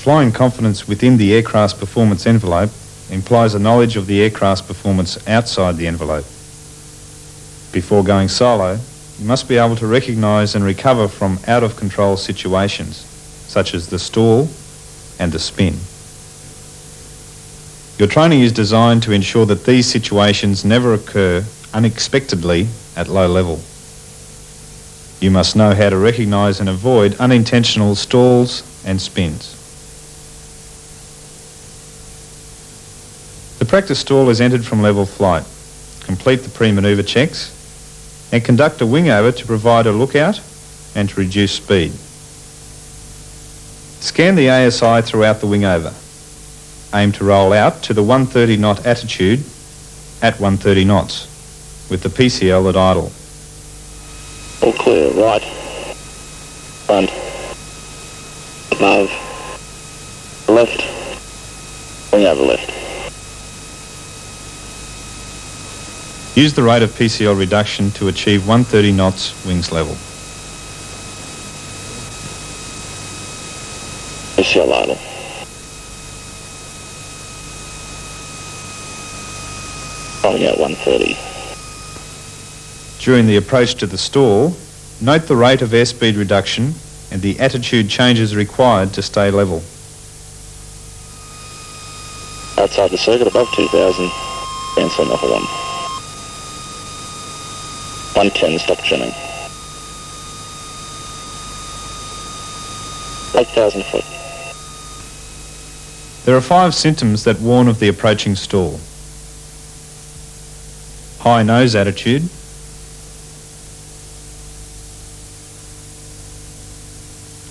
Applying confidence within the aircraft's performance envelope implies a knowledge of the aircraft's performance outside the envelope. Before going solo, you must be able to recognise and recover from out-of-control situations, such as the stall and the spin. Your training is designed to ensure that these situations never occur unexpectedly at low level. You must know how to recognise and avoid unintentional stalls and spins. The practice stall is entered from level flight. Complete the pre-manoeuvre checks and conduct a wing over to provide a lookout and to reduce speed. Scan the ASI throughout the wing over. Aim to roll out to the 130 knot attitude at 130 knots with the PCL at idle. All clear, right, front, above, left, wing over left. Use the rate of PCL reduction to achieve 130 knots wings level. PCL idle. Rolling out 130. During the approach to the stall, note the rate of airspeed reduction and the attitude changes required to stay level. Outside the circuit above 2000, cancelling the horn. 110, stop trimming. 8,000 foot. There are 5 symptoms that warn of the approaching stall. High nose attitude,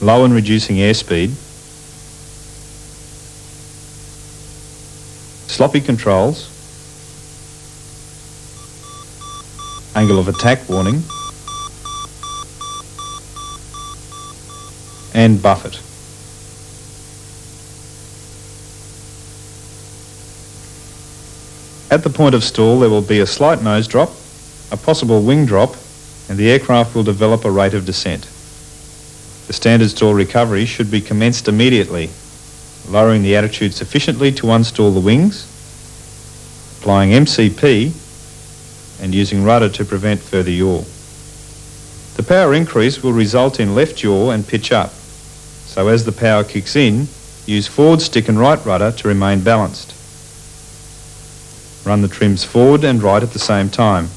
low and reducing airspeed, sloppy controls, angle of attack warning, and buffet. At the point of stall, there will be a slight nose drop, a possible wing drop, and the aircraft will develop a rate of descent. The standard stall recovery should be commenced immediately, lowering the attitude sufficiently to unstall the wings, applying MCP, and using rudder to prevent further yaw. The power increase will result in left yaw and pitch up, so as the power kicks in, use forward stick and right rudder to remain balanced. Run the trims forward and right at the same time,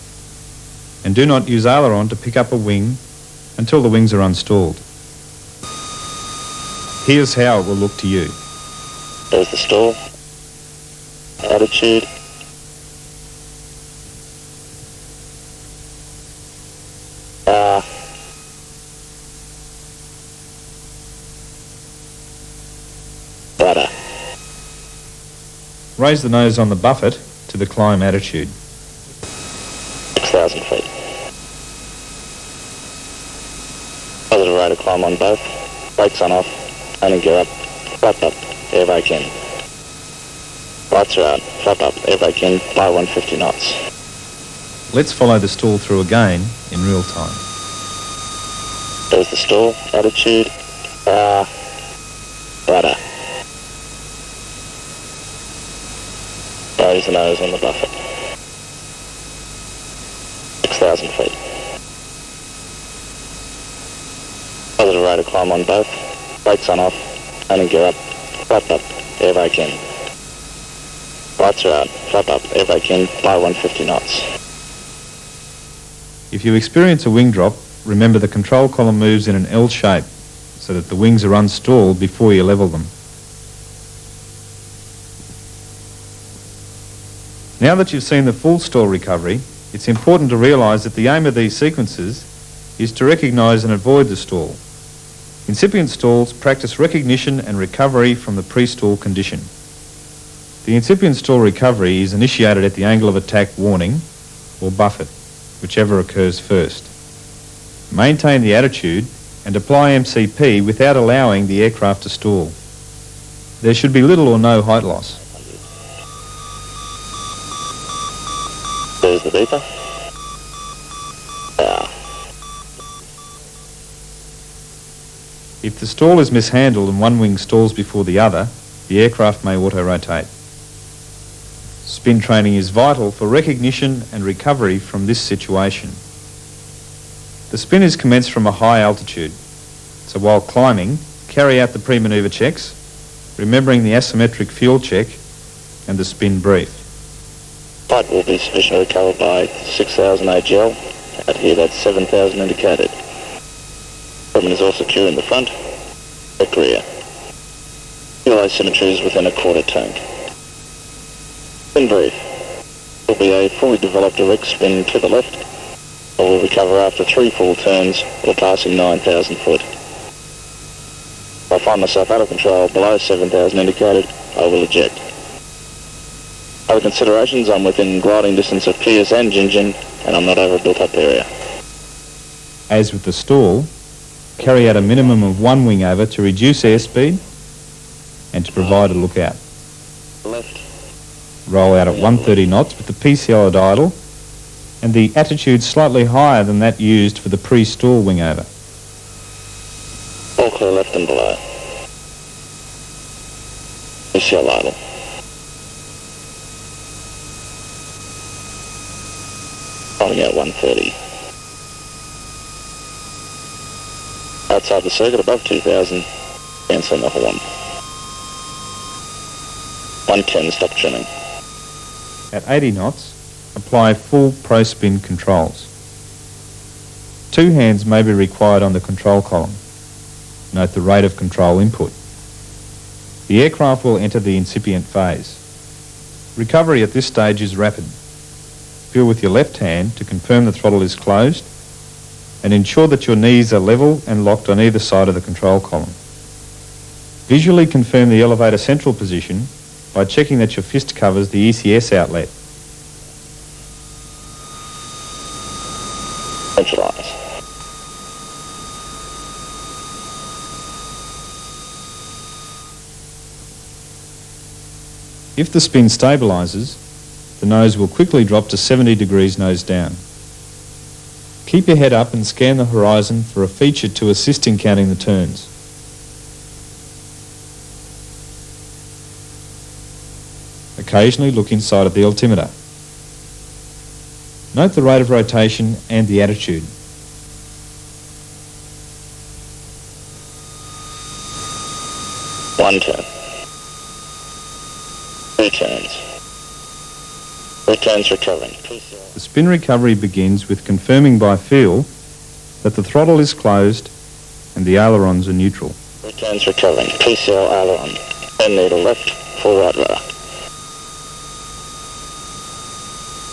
and do not use aileron to pick up a wing until the wings are unstalled. Here's how it will look to you. There's the stall, attitude, rudder. Raise the nose on the buffet to the climb attitude. 6,000 feet. Positive rate of climb on both. Brakes on off. Landing gear up. Flap up. Air brake in. Lights are out. Flap up. Air brake in. By 150 knots. Let's follow the stall through again in real time. There's the stall. Attitude. Rudder. Raise the nose on the buffet. 6,000 feet. Positive rate of climb on both. Brakes on off. Landing gear up. Flap up. Air brake in. Lights are out. Flap up. Air brake in. By 150 knots. If you experience a wing drop, remember the control column moves in an L shape so that the wings are unstalled before you level them. Now that you've seen the full stall recovery, it's important to realise that the aim of these sequences is to recognise and avoid the stall. Incipient stalls practice recognition and recovery from the pre-stall condition. The incipient stall recovery is initiated at the angle of attack warning or buffet, whichever occurs first. Maintain the attitude and apply MCP without allowing the aircraft to stall. There should be little or no height loss. There's the beeper. If the stall is mishandled and one wing stalls before the other, the aircraft may auto-rotate. Spin training is vital for recognition and recovery from this situation. The spin is commenced from a high altitude, so while climbing, carry out the pre-manoeuvre checks, remembering the asymmetric fuel check and the spin brief. Flight will be sufficiently recovered by 6,000 AGL. Out here, that's 7,000 indicated. Equipment is all secure in the front, at rear. Fuel asymmetry is within a quarter tank. Spin brief. Will be a fully developed direct spin to the left. I will recover after 3 full turns or passing 9,000 foot. If I find myself out of control below 7,000 indicated, I will eject. Other considerations, I'm within gliding distance of Pierce and Gingin, and I'm not over a built-up area. As with the stall, carry out a minimum of one wing over to reduce airspeed and to provide a lookout. Left. Roll out at 130 knots with the PCL at idle and the attitude slightly higher than that used for the pre-stall wing over. All clear left and below. PCL idle. Rolling out 130. Outside the circuit above 2,000, cancelling the horn. 110, stop trimming. At 80 knots, apply full pro-spin controls. 2 hands may be required on the control column. Note the rate of control input. The aircraft will enter the incipient phase. Recovery at this stage is rapid. Feel with your left hand to confirm the throttle is closed and ensure that your knees are level and locked on either side of the control column. Visually confirm the elevator central position by checking that your fist covers the ECS outlet. Centralize. If the spin stabilises, the nose will quickly drop to 70 degrees nose down. Keep your head up and scan the horizon for a feature to assist in counting the turns. Occasionally look inside of the altimeter. Note the rate of rotation and the attitude. One turn. 2 turns. 3 turns recovering. The spin recovery begins with confirming by feel that the throttle is closed and the ailerons are neutral. 3 turns recovering. PCL aileron. Turn needle left, full right rudder.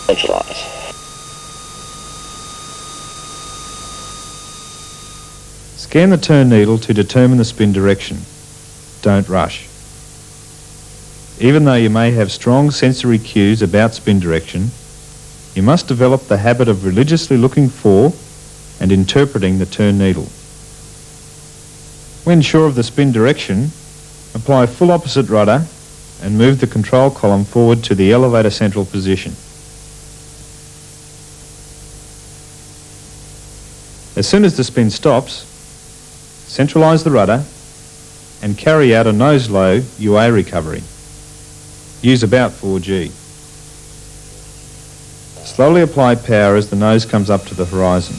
Centralize. Scan the turn needle to determine the spin direction. Don't rush. Even though you may have strong sensory cues about spin direction, you must develop the habit of religiously looking for and interpreting the turn needle. When sure of the spin direction, apply full opposite rudder and move the control column forward to the elevator central position. As soon as the spin stops, centralise the rudder and carry out a nose-low UA recovery. Use about 4G. Slowly apply power as the nose comes up to the horizon.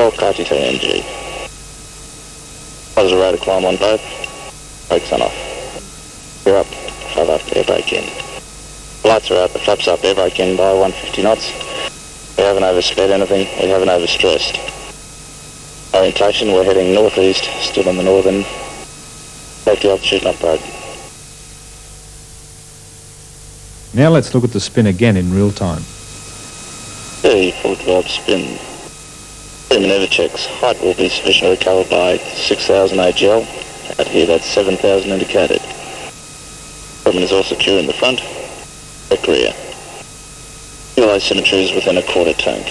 Roll Kati to NG. There's a rate of climb on both. Brakes on off. Gear up, shove up, air brake in. Lights are out, the flaps up, air brake in by 150 knots. We haven't oversped anything, we haven't overstressed. Orientation, we're heading northeast, still in the northern. Safety altitude not broken. Now let's look at the spin again in real time. 30 full developed spin. Pre-manoeuvre checks. Height will be sufficiently recovered by 6,000 AGL. Out here, that's 7,000 indicated. Equipment is all secure in the front, at rear. Fuel asymmetry is within a quarter tank.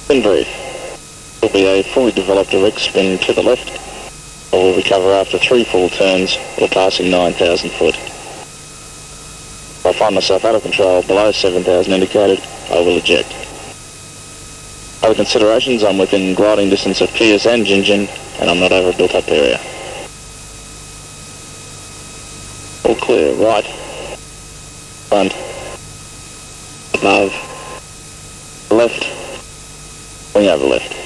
Spin brief. Will be a fully developed direct spin to the left. I will recover after 3 full turns or passing 9,000 foot. If I find myself out of control below 7,000 indicated, I will eject. Other considerations, I'm within gliding distance of Piers and Gingin, and I'm not over a built-up area. All clear, right, front, above, left, wing over left.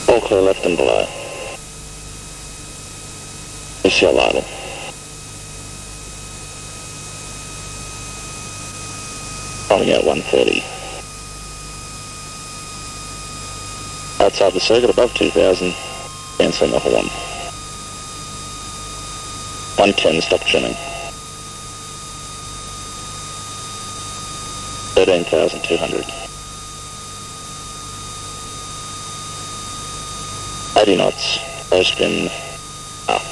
All clear left and below. ECL idle. Finding out 130. Outside the circuit above 2,000, cancelling the horn. 110, stop trimming. 13,200. 80 knots, low spin, up.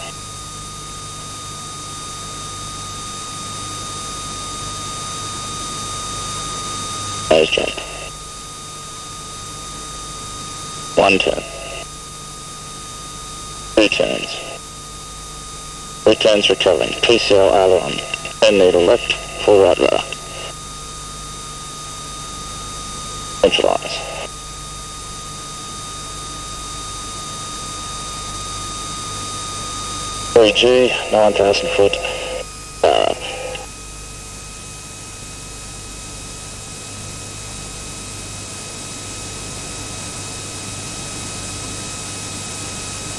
Nose jump. 1 turn. 2 turns. 3 turns recovering. PCL aileron. 10 needle left, 4 right rudder. Centralise. G, 9,000 foot, power up.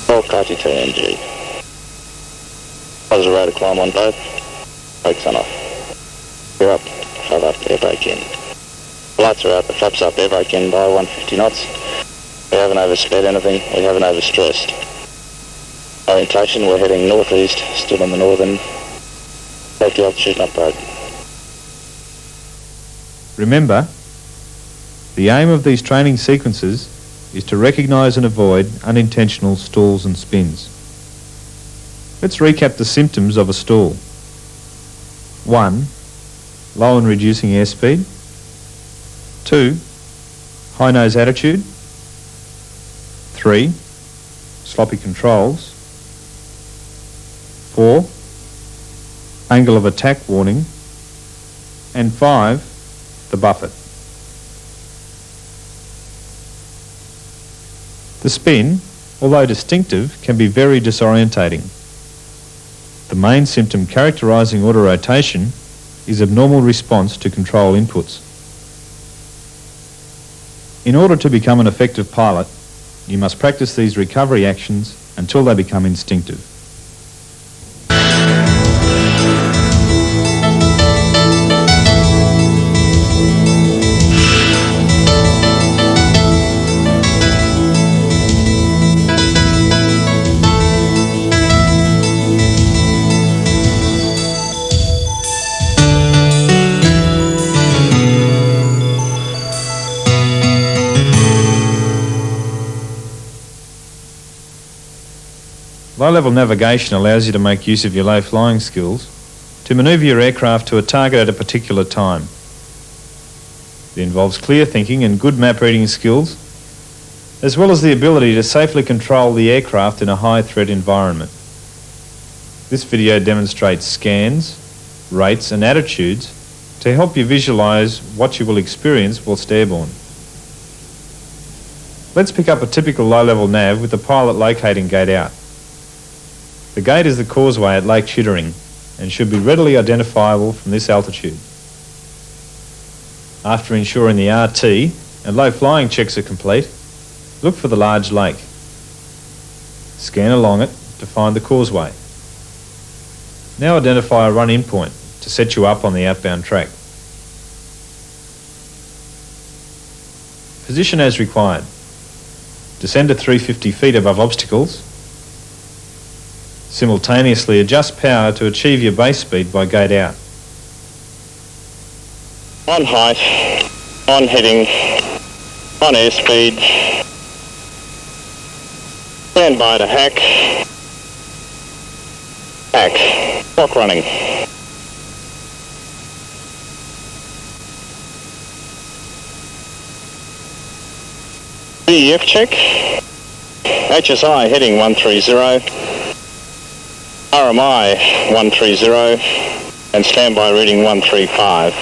All KT2 NG. Positive rate of climb on both. Brakes on off. Gear up, flap up, air brake in. Lights are out, the flaps up, air brake in by 150 knots. We haven't oversped anything, we haven't overstressed. Orientation, we're heading northeast, still in the northern. Safety altitude not broken. Remember, the aim of these training sequences is to recognise and avoid unintentional stalls and spins. Let's recap the symptoms of a stall. 1. Low and reducing airspeed. 2. High nose attitude. 3. Sloppy controls. 4. Angle of attack warning. And 5. The buffet. The spin, although distinctive, can be very disorientating. The main symptom characterising autorotation is abnormal response to control inputs. In order to become an effective pilot, you must practice these recovery actions until they become instinctive. Low-level navigation allows you to make use of your low flying skills to manoeuvre your aircraft to a target at a particular time. It involves clear thinking and good map reading skills, as well as the ability to safely control the aircraft in a high-threat environment. This video demonstrates scans, rates and attitudes to help you visualise what you will experience whilst airborne. Let's pick up a typical low-level nav with the pilot locating gate out. The gate is the causeway at Lake Chittering and should be readily identifiable from this altitude. After ensuring the RT and low flying checks are complete, look for the large lake. Scan along it to find the causeway. Now identify a run-in point to set you up on the outbound track. Position as required. Descend to 350 feet above obstacles. Simultaneously adjust power to achieve your base speed by gate out. On height, on heading, on airspeed. Stand by to hack. Hack. Clock running. DEF check. HSI heading 130, RMI 130, and standby reading 135.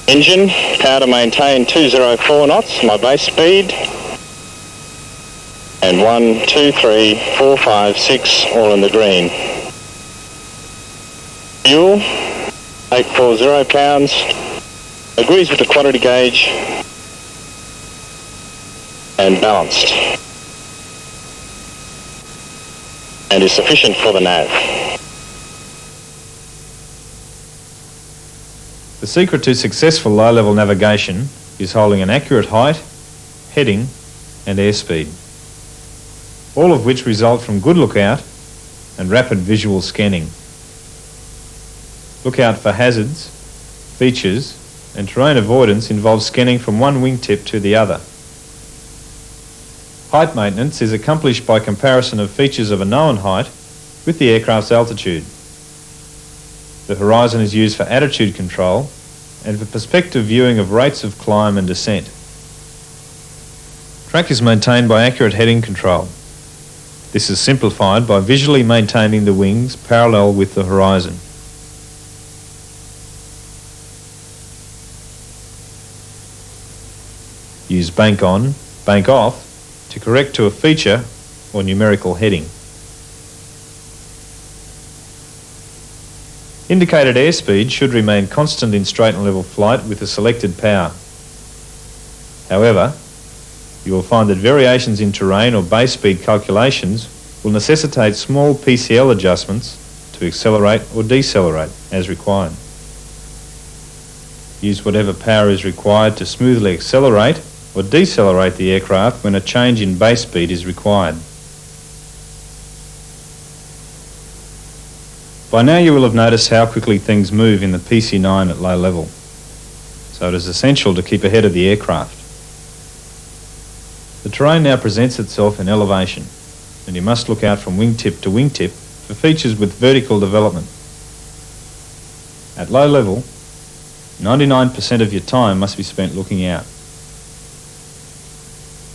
Engine, power to maintain 204 knots, my base speed. And 1, 2, 3, 4, 5, 6, all in the green. Fuel, 840 pounds, agrees with the quantity gauge, and balanced. And is sufficient for the nav. The secret to successful low-level navigation is holding an accurate height, heading and airspeed, all of which result from good lookout and rapid visual scanning. Lookout for hazards, features and terrain avoidance involves scanning from one wingtip to the other. Height maintenance is accomplished by comparison of features of a known height with the aircraft's altitude. The horizon is used for attitude control and for perspective viewing of rates of climb and descent. Track is maintained by accurate heading control. This is simplified by visually maintaining the wings parallel with the horizon. Use bank on, bank off to correct to a feature or numerical heading. Indicated airspeed should remain constant in straight and level flight with the selected power. However, you will find that variations in terrain or base speed calculations will necessitate small PCL adjustments to accelerate or decelerate as required. Use whatever power is required to smoothly accelerate or decelerate the aircraft when a change in base speed is required. By now you will have noticed how quickly things move in the PC-9 at low level, so it is essential to keep ahead of the aircraft. The terrain now presents itself in elevation, and you must look out from wingtip to wingtip for features with vertical development. At low level, 99% of your time must be spent looking out.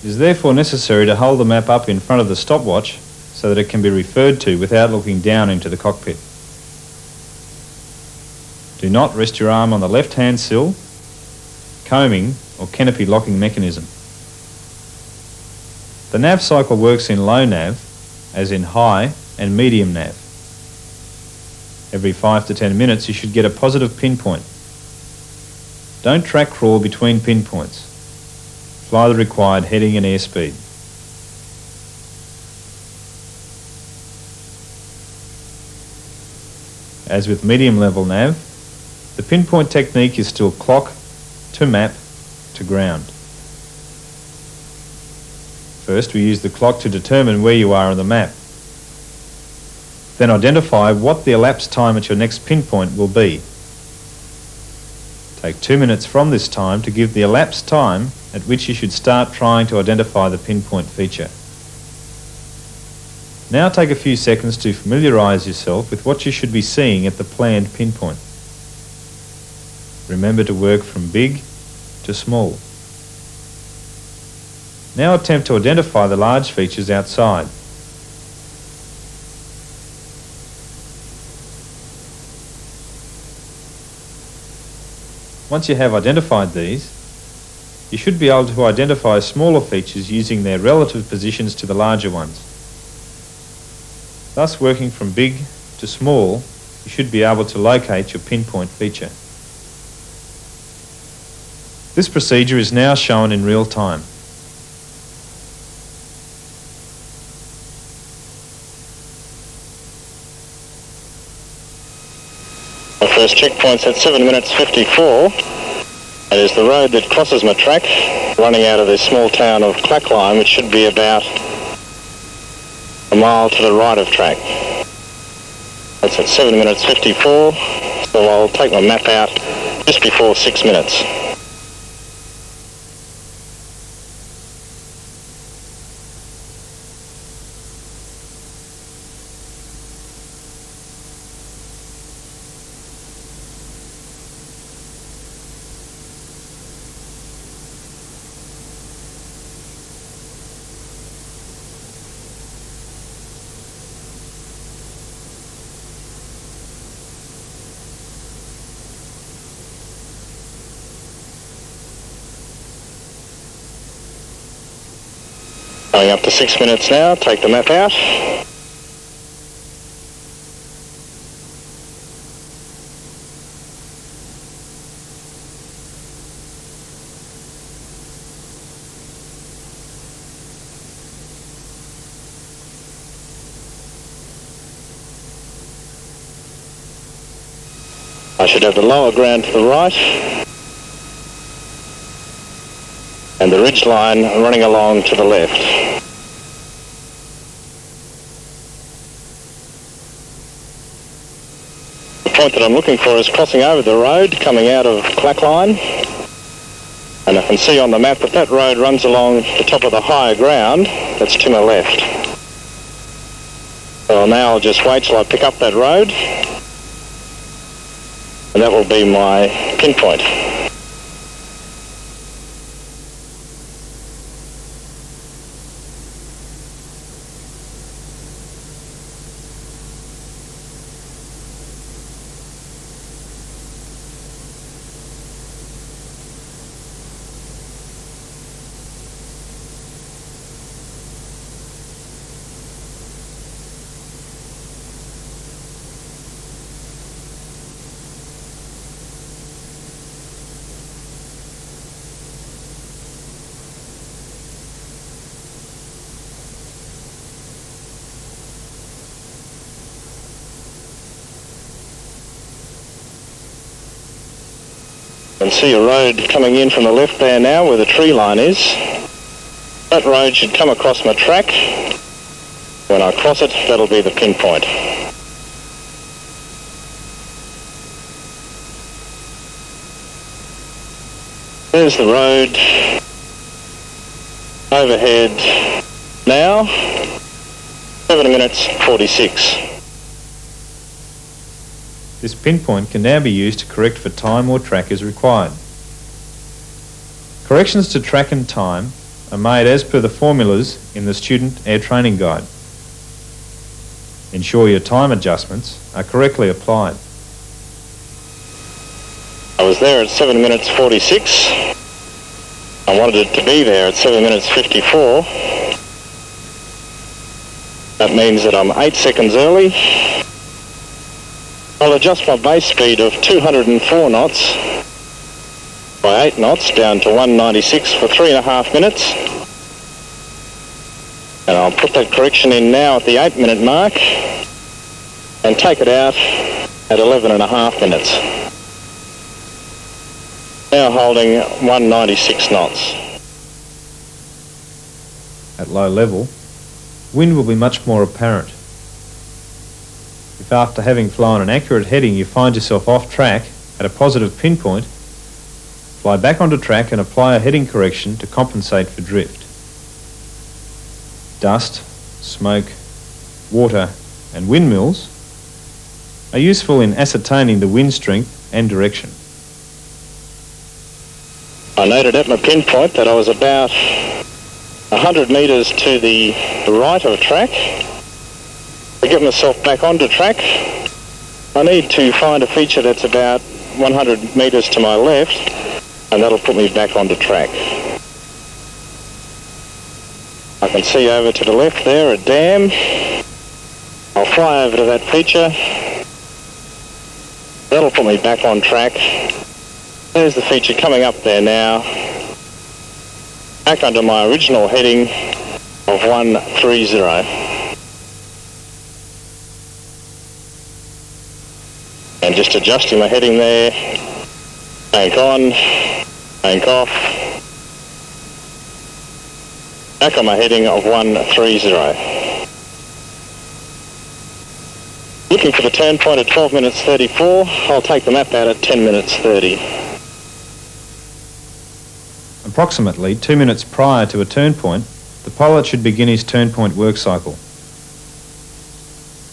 It is therefore necessary to hold the map up in front of the stopwatch so that it can be referred to without looking down into the cockpit. Do not rest your arm on the left-hand sill, coaming or canopy locking mechanism. The nav cycle works in low nav, as in high and medium nav. Every 5 to 10 minutes you should get a positive pinpoint. Don't track crawl between pinpoints. Fly the required heading and airspeed. As with medium level nav, the pinpoint technique is still clock to map to ground. First, we use the clock to determine where you are on the map. Then identify what the elapsed time at your next pinpoint will be. Take 2 minutes from this time to give the elapsed time at which you should start trying to identify the pinpoint feature. Now take a few seconds to familiarise yourself with what you should be seeing at the planned pinpoint. Remember to work from big to small. Now attempt to identify the large features outside. Once you have identified these, you should be able to identify smaller features using their relative positions to the larger ones. Thus, working from big to small, you should be able to locate your pinpoint feature. This procedure is now shown in real time. My first checkpoint's at 7 minutes 54. It is the road that crosses my track, running out of this small town of Clackline, which should be about a mile to the right of track. That's at 7 minutes 54, so I'll take my map out just before 6 minutes. Going up to 6 minutes now, take the map out. I should have the lower ground to the right and the ridge line running along to the left. The point that I'm looking for is crossing over the road coming out of Clackline, and I can see on the map that that road runs along the top of the higher ground that's to my left. So now I'll just wait till I pick up that road, and that will be my pinpoint. You can see a road coming in from the left there now where the tree line is. That road should come across my track. When I cross it, that'll be the pinpoint. There's the road overhead now, 7 minutes 46. This pinpoint can now be used to correct for time or track as required. Corrections to track and time are made as per the formulas in the Student Air Training Guide. Ensure your time adjustments are correctly applied. I was there at 7 minutes 46. I wanted it to be there at 7 minutes 54. That means that I'm 8 seconds early. I'll adjust my base speed of 204 knots by 8 knots down to 196 for 3.5 minutes. And I'll put that correction in now at the 8-minute mark and take it out at 11.5 minutes. Now holding 196 knots. At low level, wind will be much more apparent. If after having flown an accurate heading you find yourself off track at a positive pinpoint, fly back onto track and apply a heading correction to compensate for drift. Dust, smoke, water and windmills are useful in ascertaining the wind strength and direction. I noted at my pinpoint that I was about 100 metres to the right of track. To get myself back onto track, I need to find a feature that's about 100 metres to my left, and that'll put me back onto track. I can see over to the left there a dam. I'll fly over to that feature. That'll put me back on track. There's the feature coming up there now. Back under my original heading of 130. And just adjusting my heading there. Bank on, bank off. Back on my heading of 130. Looking for the turn point at 12 minutes 34. I'll take the map out at 10 minutes 30. Approximately 2 minutes prior to a turn point, the pilot should begin his turn point work cycle.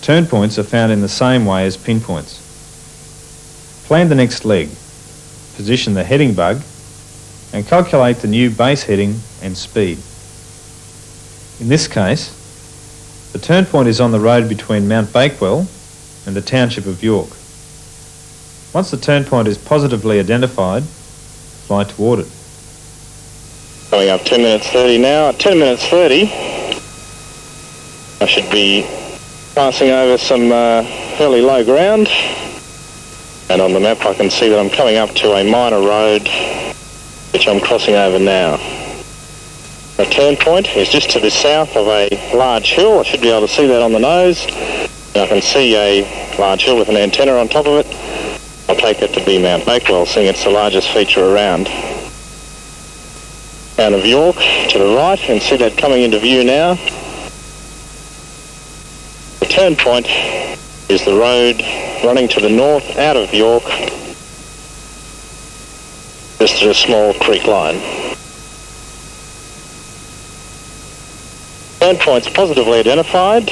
Turn points are found in the same way as pinpoints. Plan the next leg, position the heading bug, and calculate the new base heading and speed. In this case, the turn point is on the road between Mount Bakewell and the township of York. Once the turn point is positively identified, fly toward it. Coming up 10 minutes 30 now. At 10 minutes 30, I should be passing over some fairly low ground, and on the map I can see that I'm coming up to a minor road which I'm crossing over now. The turn point is just to the south of a large hill. I should be able to see that on the nose. And I can see a large hill with an antenna on top of it. I'll take it to be Mount Bakewell, seeing it's the largest feature around. Town of York to the right, and see that coming into view now. The turn point is the road running to the north out of York, just to a small creek line. Turn point's positively identified.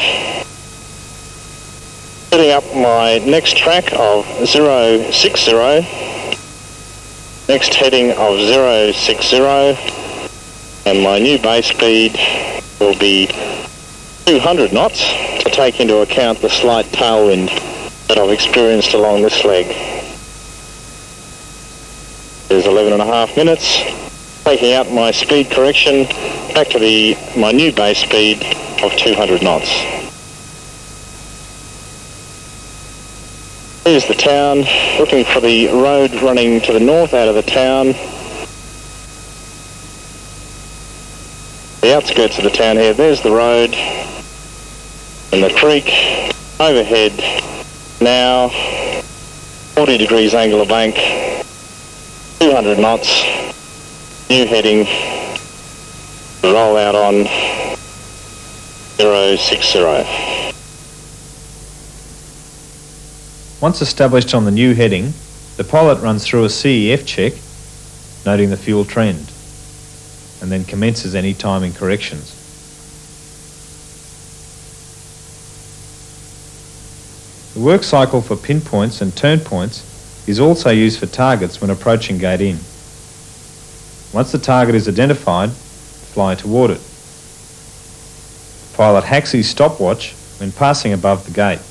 Setting up my next track of 060, next heading of 060, and my new base speed will be 200 knots to take into account the slight tailwind that I've experienced along this leg. There's 11.5 minutes, taking out my speed correction back to my new base speed of 200 knots. Here's the town, looking for the road running to the north out of the town. The outskirts of the town here, there's the road and the creek overhead. Now 40 degrees angle of bank, 200 knots, new heading, roll out on 060. Once established on the new heading, the pilot runs through a CEF check, noting the fuel trend, and then commences any timing corrections. The work cycle for pinpoints and turn points is also used for targets when approaching gate in. Once the target is identified, fly toward it. The pilot hacks his stopwatch when passing above the gate.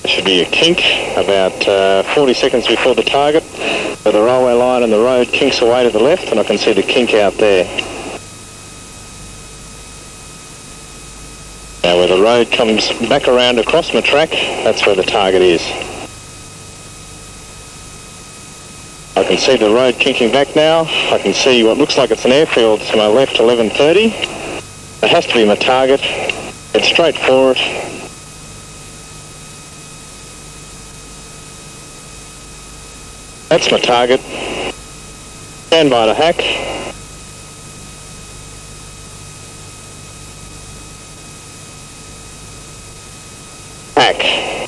There should be a kink about 40 seconds before the target, where the railway line and the road kinks away to the left, and I can see the kink out there. Now where the road comes back around across my track, that's where the target is. I can see the road kinking back now. I can see what looks like it's an airfield to my left, 11:30. It has to be my target. Head straight for it. That's my target. Stand by to hack. Hack.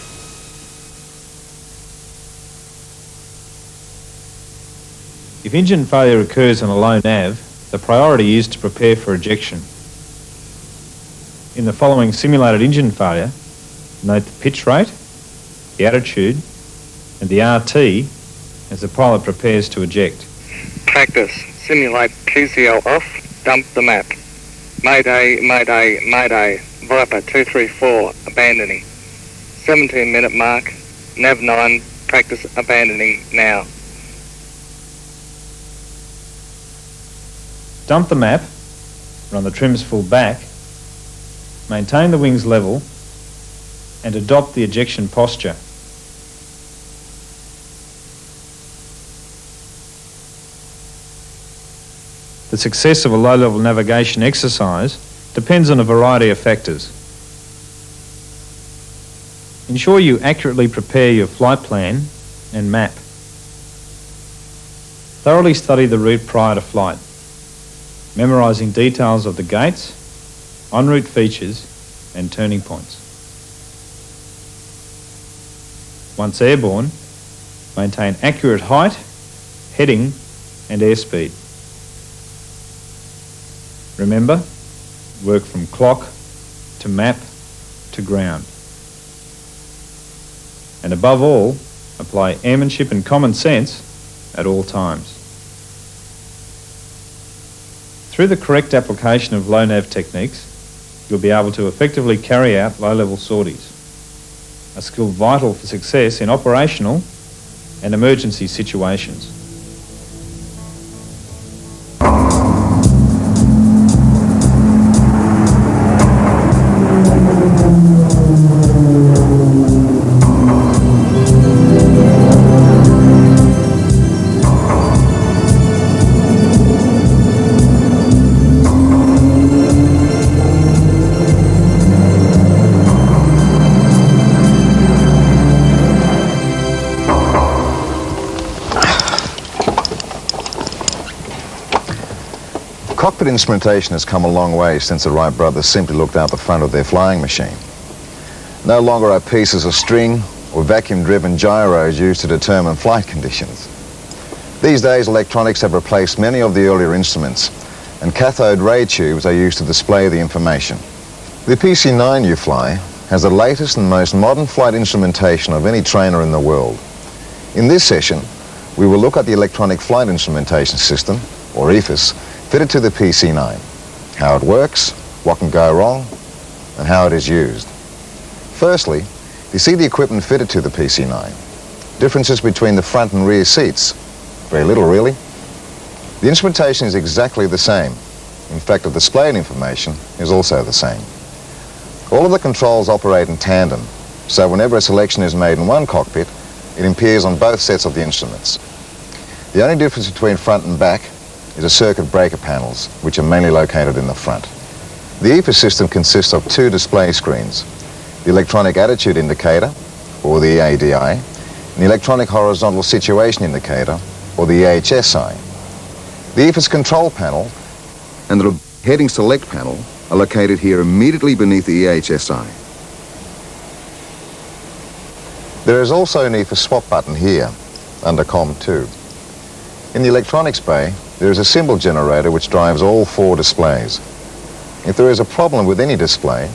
If engine failure occurs on a low nav, the priority is to prepare for ejection. In the following simulated engine failure, note the pitch rate, the attitude, and the RT as the pilot prepares to eject. Practice. Simulate QCL off. Dump the map. Mayday, mayday, mayday. Viper 234 abandoning. 17-minute mark. Nav 9. Practice abandoning now. Dump the map, run the trims full back, maintain the wings level, and adopt the ejection posture. The success of a low-level navigation exercise depends on a variety of factors. Ensure you accurately prepare your flight plan and map. Thoroughly study the route prior to flight, memorising details of the gates, en route features and turning points. Once airborne, maintain accurate height, heading and airspeed. Remember, work from clock to map to ground. And above all, apply airmanship and common sense at all times. Through the correct application of low nav techniques, you'll be able to effectively carry out low-level sorties, a skill vital for success in operational and emergency situations. Cockpit instrumentation has come a long way since the Wright brothers simply looked out the front of their flying machine. No longer are pieces of string or vacuum-driven gyros used to determine flight conditions. These days, electronics have replaced many of the earlier instruments, and cathode ray tubes are used to display the information. The PC-9 you fly has the latest and most modern flight instrumentation of any trainer in the world. In this session, we will look at the electronic flight instrumentation system, or EFIS, fitted to the PC-9, how it works, what can go wrong, and how it is used. Firstly, you see the equipment fitted to the PC-9. Differences between the front and rear seats? Very little, really. The instrumentation is exactly the same. In fact, the displayed information is also the same. All of the controls operate in tandem, so whenever a selection is made in one cockpit, it appears on both sets of the instruments. The only difference between front and back is the circuit breaker panels, which are mainly located in the front. The EFIS system consists of two display screens, the electronic attitude indicator, or the EADI, and the electronic horizontal situation indicator, or the EHSI. The EFIS control panel and the heading select panel are located here immediately beneath the EHSI. There is also an EFIS swap button here, under COM2. In the electronics bay, there is a symbol generator which drives all four displays. If there is a problem with any display,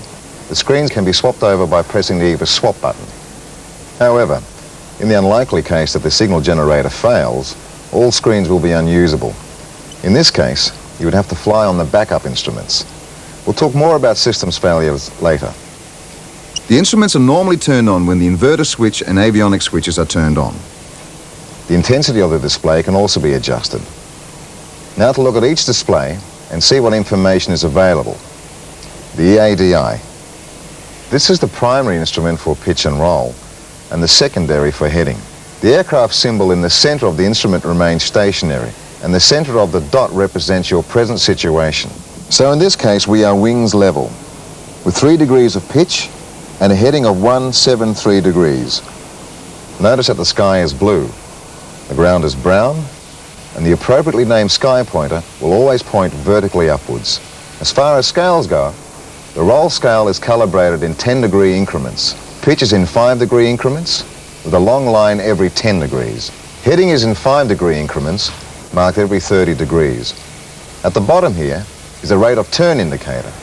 the screens can be swapped over by pressing the EFIS swap button. However, in the unlikely case that the signal generator fails, all screens will be unusable. In this case, you would have to fly on the backup instruments. We'll talk more about systems failures later. The instruments are normally turned on when the inverter switch and avionics switches are turned on. The intensity of the display can also be adjusted. Now to look at each display and see what information is available. The EADI. This is the primary instrument for pitch and roll, and the secondary for heading. The aircraft symbol in the center of the instrument remains stationary, and the center of the dot represents your present situation. So in this case, we are wings level, with 3 degrees of pitch and a heading of 173 degrees. Notice that the sky is blue, the ground is brown, and the appropriately named sky pointer will always point vertically upwards. As far as scales go, the roll scale is calibrated in 10-degree increments. Pitch is in 5-degree increments, with a long line every 10 degrees. Heading is in 5-degree increments, marked every 30 degrees. At the bottom here is the rate of turn indicator.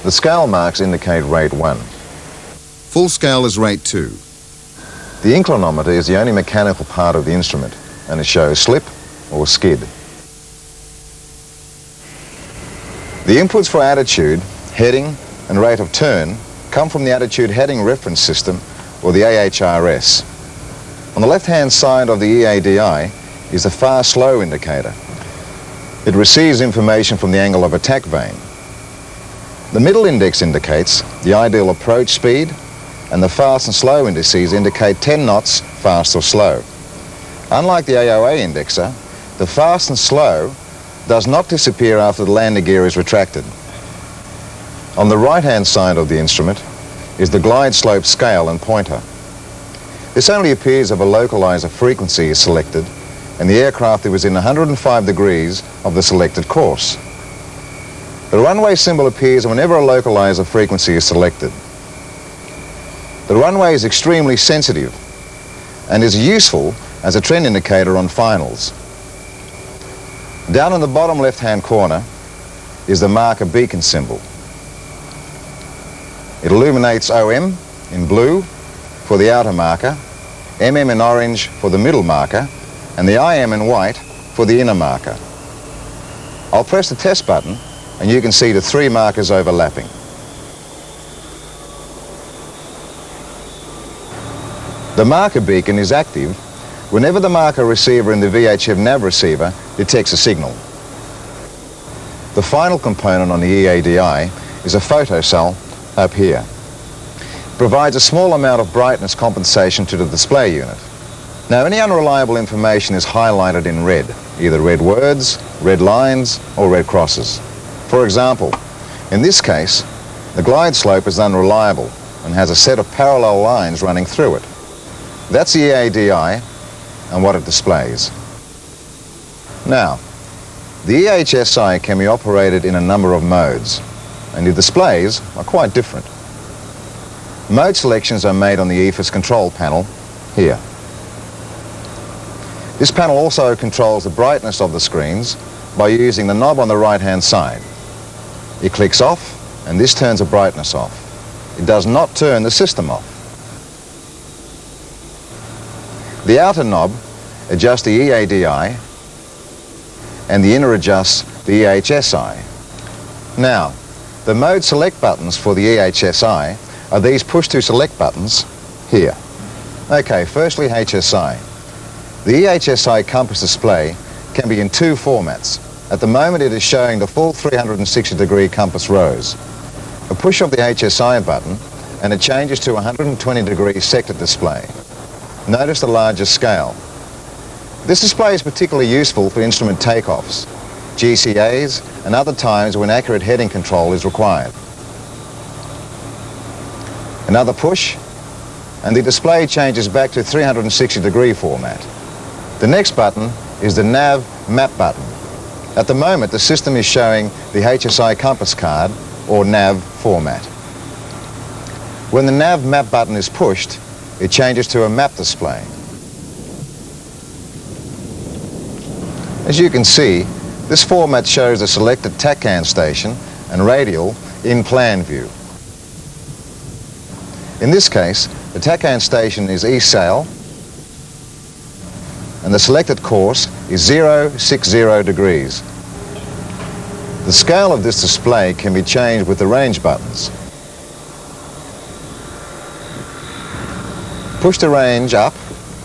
The scale marks indicate rate 1. Full scale is rate 2. The inclinometer is the only mechanical part of the instrument, and it shows slip or skid. The inputs for attitude, heading, and rate of turn come from the attitude heading reference system, or the AHRS. On the left-hand side of the EADI is the far-slow indicator. It receives information from the angle of attack vane. The middle index indicates the ideal approach speed, and the fast and slow indices indicate 10 knots fast or slow. Unlike the AOA indexer, the fast and slow does not disappear after the landing gear is retracted. On the right-hand side of the instrument is the glide slope scale and pointer. This only appears if a localizer frequency is selected and the aircraft is within 105 degrees of the selected course. The runway symbol appears whenever a localizer frequency is selected. The runway is extremely sensitive and is useful as a trend indicator on finals. Down in the bottom left-hand corner is the marker beacon symbol. It illuminates OM in blue for the outer marker, MM in orange for the middle marker, and the IM in white for the inner marker. I'll press the test button and you can see the 3 markers overlapping. The marker beacon is active whenever the marker receiver in the VHF nav receiver detects a signal. The final component on the EADI is a photocell up here. It provides a small amount of brightness compensation to the display unit. Now, any unreliable information is highlighted in red, either red words, red lines, or red crosses. For example, in this case, the glide slope is unreliable and has a set of parallel lines running through it. That's the EADI and what it displays. Now, The EHSI can be operated in a number of modes, and the displays are quite different. Mode selections are made on the EFIS control panel here. This panel also controls the brightness of the screens by using the knob on the right-hand side. It clicks off, and this turns the brightness off. It does not turn the system off. The outer knob adjusts the EADI, and the inner adjusts the EHSI. Now, the mode select buttons for the EHSI are these push-to-select buttons here. Okay, firstly HSI. The EHSI compass display can be in two formats. At the moment it is showing the full 360-degree compass rose. A push of the HSI button and it changes to 120-degree sector display. Notice the larger scale. This display is particularly useful for instrument takeoffs, GCAs, and other times when accurate heading control is required. Another push, and the display changes back to 360-degree format. The next button is the nav map button. At the moment, the system is showing the HSI compass card, or nav format. When the nav map button is pushed, it changes to a map display. As you can see, this format shows the selected TACAN station and radial in plan view. In this case, the TACAN station is East Sail, and the selected course is 060 degrees. The scale of this display can be changed with the range buttons. Push the range up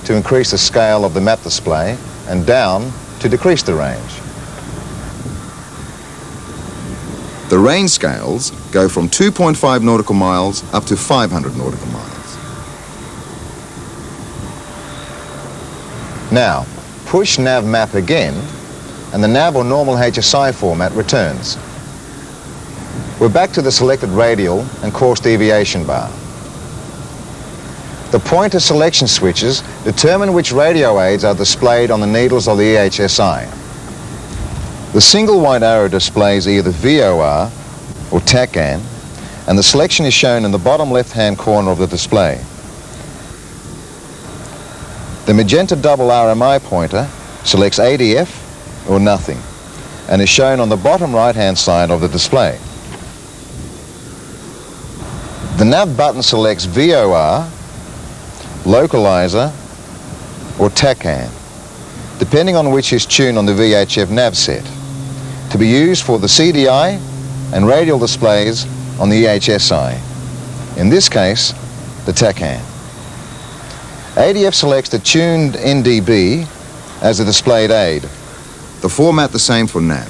to increase the scale of the map display and down to decrease the range. The range scales go from 2.5 nautical miles up to 500 nautical miles. Now, push nav map again, and the nav or normal HSI format returns. We're back to the selected radial and course deviation bar. The pointer selection switches determine which radio aids are displayed on the needles of the EHSI. The single white arrow displays either VOR or TACAN, and the selection is shown in the bottom left-hand corner of the display. The magenta double RMI pointer selects ADF or nothing, and is shown on the bottom right-hand side of the display. The nav button selects VOR, localizer, or TACAN, depending on which is tuned on the VHF nav set, to be used for the CDI and radial displays on the EHSI. In this case, the TACAN. ADF selects the tuned NDB as the displayed aid. The format the same for nav.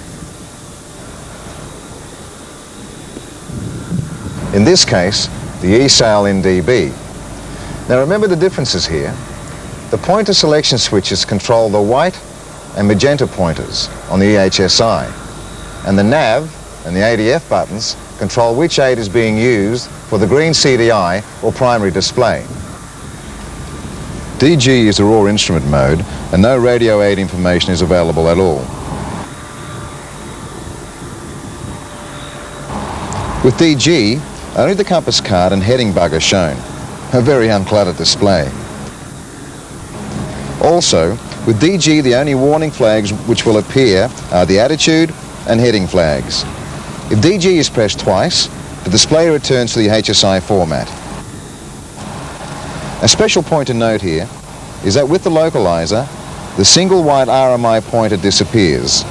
In this case, the eSail NDB. Now remember the differences here. The pointer selection switches control the white and magenta pointers on the EHSI, and the nav and the ADF buttons control which aid is being used for the green CDI or primary display. DG is the raw instrument mode, and no radio aid information is available at all. With DG, only the compass card and heading bug are shown, a very uncluttered display. Also, with DG, the only warning flags which will appear are the attitude and heading flags. If DG is pressed twice, the display returns to the HSI format. A special point to note here is that with the localizer, the single white RMI pointer disappears.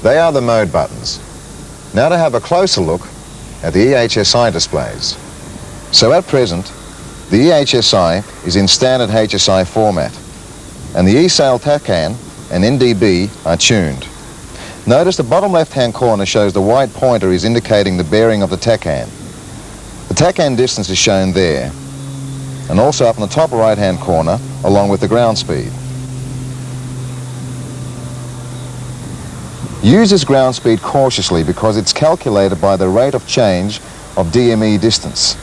They are the mode buttons. Now to have a closer look at the EHSI displays. So at present, the EHSI is in standard HSI format, and the eSail TACAN and NDB are tuned. Notice the bottom left-hand corner shows the white pointer is indicating the bearing of the TACAN. The TACAN distance is shown there, and also up in the top right-hand corner, along with the ground speed. Use this ground speed cautiously because it's calculated by the rate of change of DME distance.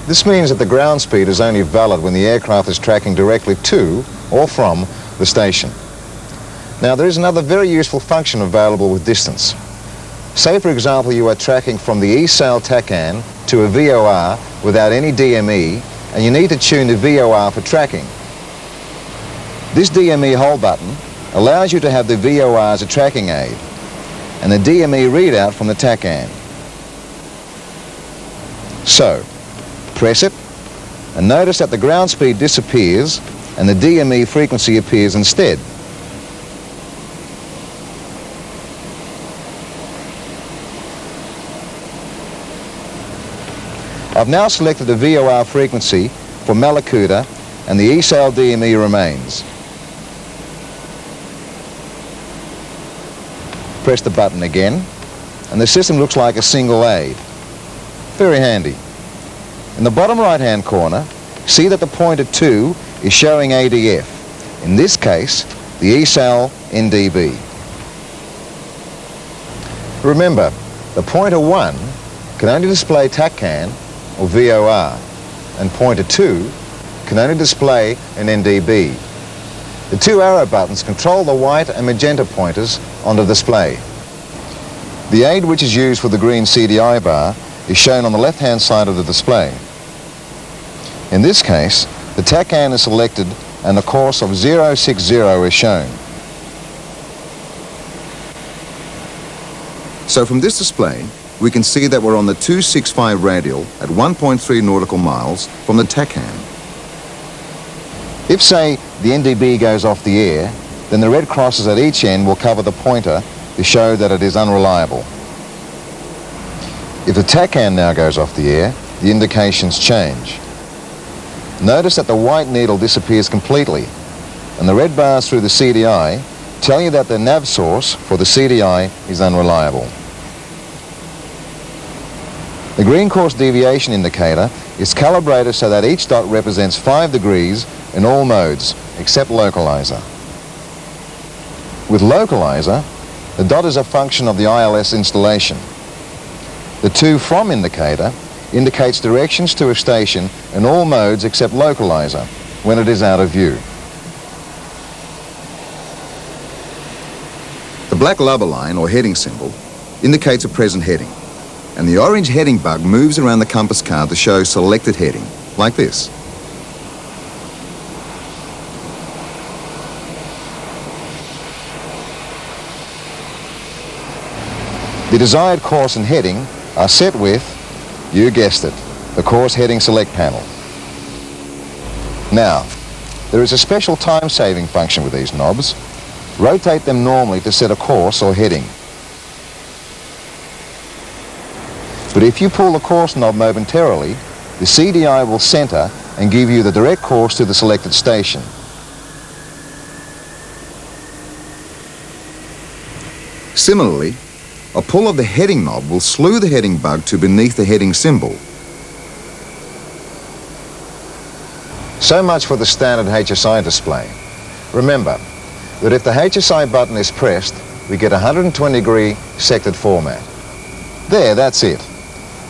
This means that the ground speed is only valid when the aircraft is tracking directly to or from the station. Now, there is another very useful function available with distance. Say, for example, you are tracking from the ESAL TACAN to a VOR without any DME, and you need to tune the VOR for tracking. This DME hold button allows you to have the VOR as a tracking aid and the DME readout from the TACAN. So, press it and notice that the ground speed disappears and the DME frequency appears instead. I've now selected the VOR frequency for Malakuta and the ESAL DME remains. Press the button again and the system looks like a single aid. Very handy. In the bottom right hand corner, see that the pointer 2 is showing ADF. In this case, the ESAL NDB. Remember, the pointer 1 can only display TACAN or VOR, and pointer 2 can only display an NDB. The two arrow buttons control the white and magenta pointers on the display. The aid which is used for the green CDI bar is shown on the left-hand side of the display. In this case, the TACAN is selected and the course of 060 is shown. So from this display, we can see that we're on the 265 radial at 1.3 nautical miles from the TACAN. If, say, the NDB goes off the air, then the red crosses at each end will cover the pointer to show that it is unreliable. If the TACAN now goes off the air, the indications change. Notice that the white needle disappears completely, and the red bars through the CDI tell you that the nav source for the CDI is unreliable. The green course deviation indicator is calibrated so that each dot represents 5 degrees in all modes except localizer. With localizer, the dot is a function of the ILS installation. The to from indicator indicates directions to a station in all modes except localizer when it is out of view. The black lubber line or heading symbol indicates a present heading, and the orange heading bug moves around the compass card to show selected heading, like this. The desired course and heading are set with, you guessed it, the course heading select panel. Now, there is a special time-saving function with these knobs. Rotate them normally to set a course or heading. But if you pull the course knob momentarily, the CDI will center and give you the direct course to the selected station. Similarly, a pull of the heading knob will slew the heading bug to beneath the heading symbol. So much for the standard HSI display. Remember that if the HSI button is pressed, we get a 120-degree sectored format. There, that's it.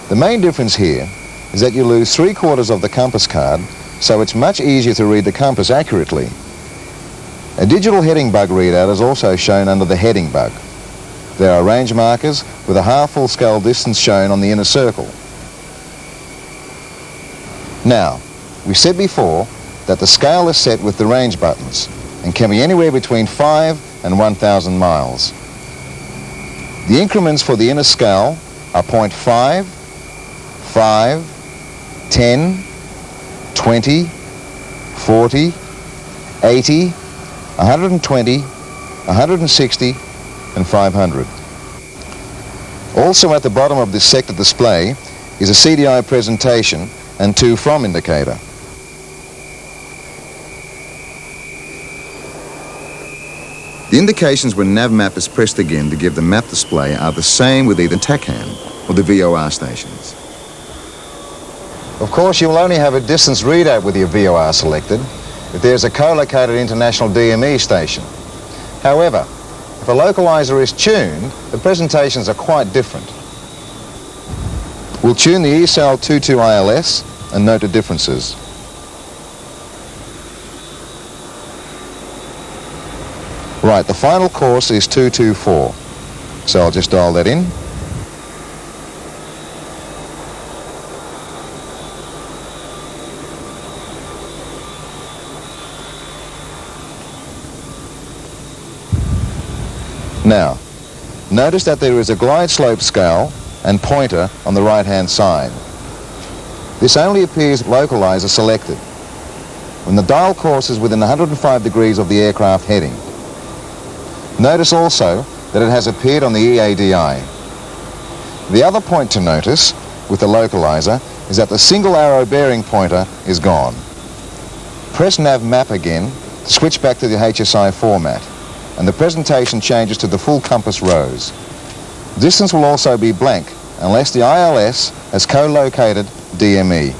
The main difference here is that you lose 3/4 of the compass card, so it's much easier to read the compass accurately. A digital heading bug readout is also shown under the heading bug. There are range markers with a half full scale distance shown on the inner circle. Now, we said before that the scale is set with the range buttons and can be anywhere between 5 and 1,000 miles. The increments for the inner scale are 0.5, 5, 10, 20, 40, 80, 120, 160, and 500. Also at the bottom of this sector display is a CDI presentation and to from indicator. The indications when nav map is pressed again to give the map display are the same with either TACAN or the VOR stations. Of course, you will only have a distance readout with your VOR selected if there's a co-located international DME station. However, if a localizer is tuned, the presentations are quite different. We'll tune the ESAL 22 ILS and note the differences. Right, the final course is 224. So I'll just dial that in. Now, notice that there is a glide slope scale and pointer on the right-hand side. This only appears localizer selected when the dial course is within 105 degrees of the aircraft heading. Notice also that it has appeared on the EADI. The other point to notice with the localizer is that the single arrow bearing pointer is gone. Press nav map again to switch back to the HSI format, and the presentation changes to the full compass rows. Distance will also be blank unless the ILS has co-located DME.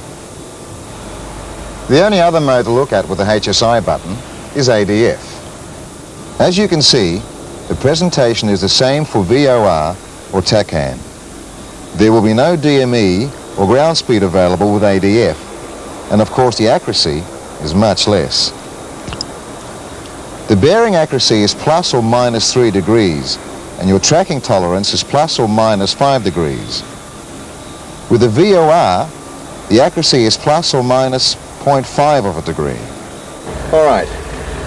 The only other mode to look at with the HSI button is ADF. As you can see, the presentation is the same for VOR or TACAN. There will be no DME or ground speed available with ADF, and of course the accuracy is much less. The bearing accuracy is plus or minus 3 degrees, and your tracking tolerance is plus or minus 5 degrees. With the VOR, the accuracy is plus or minus 0.5 of a degree. Alright,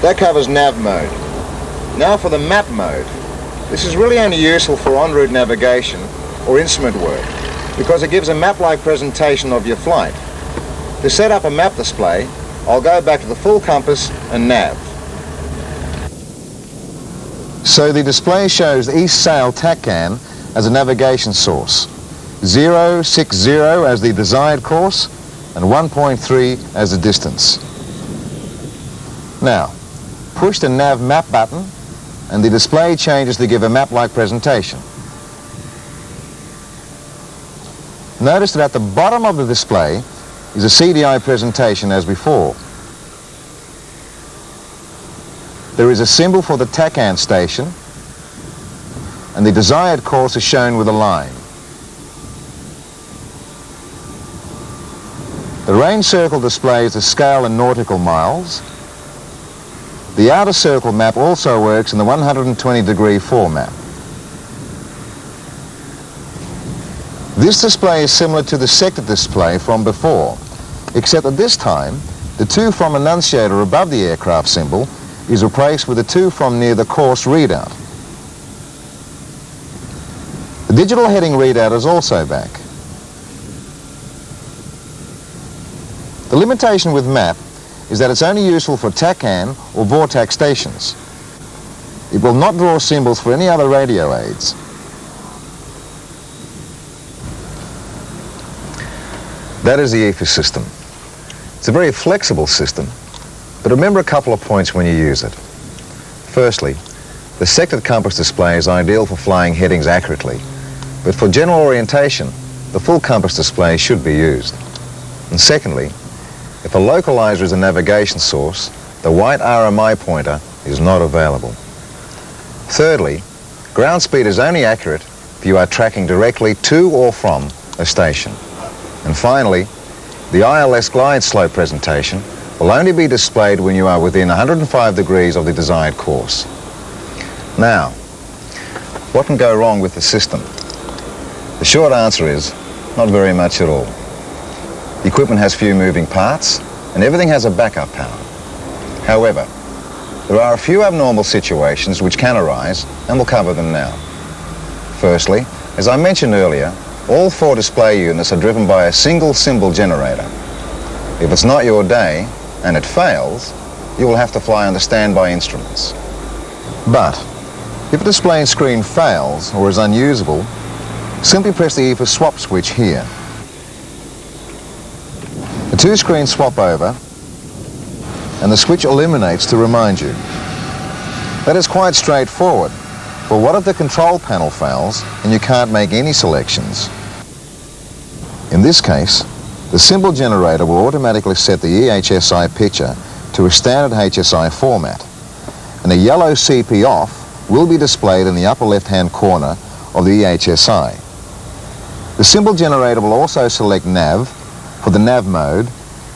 that covers nav mode. Now for the map mode. This is really only useful for en route navigation or instrument work because it gives a map-like presentation of your flight. To set up a map display, I'll go back to the full compass and nav. So the display shows the East Sail TACAN as a navigation source, 060 as the desired course, and 1.3 as the distance. Now, push the nav map button and the display changes to give a map-like presentation. Notice that at the bottom of the display is a CDI presentation as before. There is a symbol for the TACAN station, and the desired course is shown with a line. The range circle displays the scale in nautical miles. The outer circle map also works in the 120-degree format. This display is similar to the sector display from before, except that this time, the 2 from annunciator above the aircraft symbol is replaced with the 2 from near the course readout. The digital heading readout is also back. The limitation with map is that it's only useful for TACAN or VORTAC stations. It will not draw symbols for any other radio aids. That is the EFIS system. It's a very flexible system, but remember a couple of points when you use it. Firstly, the sectored compass display is ideal for flying headings accurately, but for general orientation, the full compass display should be used. And secondly, if a localizer is a navigation source, the white RMI pointer is not available. Thirdly, ground speed is only accurate if you are tracking directly to or from a station. And finally, the ILS glide slope presentation will only be displayed when you are within 105 degrees of the desired course. Now, what can go wrong with the system? The short answer is, not very much at all. The equipment has few moving parts, and everything has a backup power. However, there are a few abnormal situations which can arise, and we'll cover them now. Firstly, as I mentioned earlier, all 4 display units are driven by a single symbol generator. If it's not your day, and it fails, you will have to fly under standby instruments. But, if a display screen fails or is unusable, simply press the EFIS swap switch here. The 2 screens swap over, and the switch illuminates to remind you. That is quite straightforward, but what if the control panel fails and you can't make any selections? In this case, the symbol generator will automatically set the EHSI picture to a standard HSI format, and a yellow CP off will be displayed in the upper left-hand corner of the EHSI. The symbol generator will also select nav for the nav mode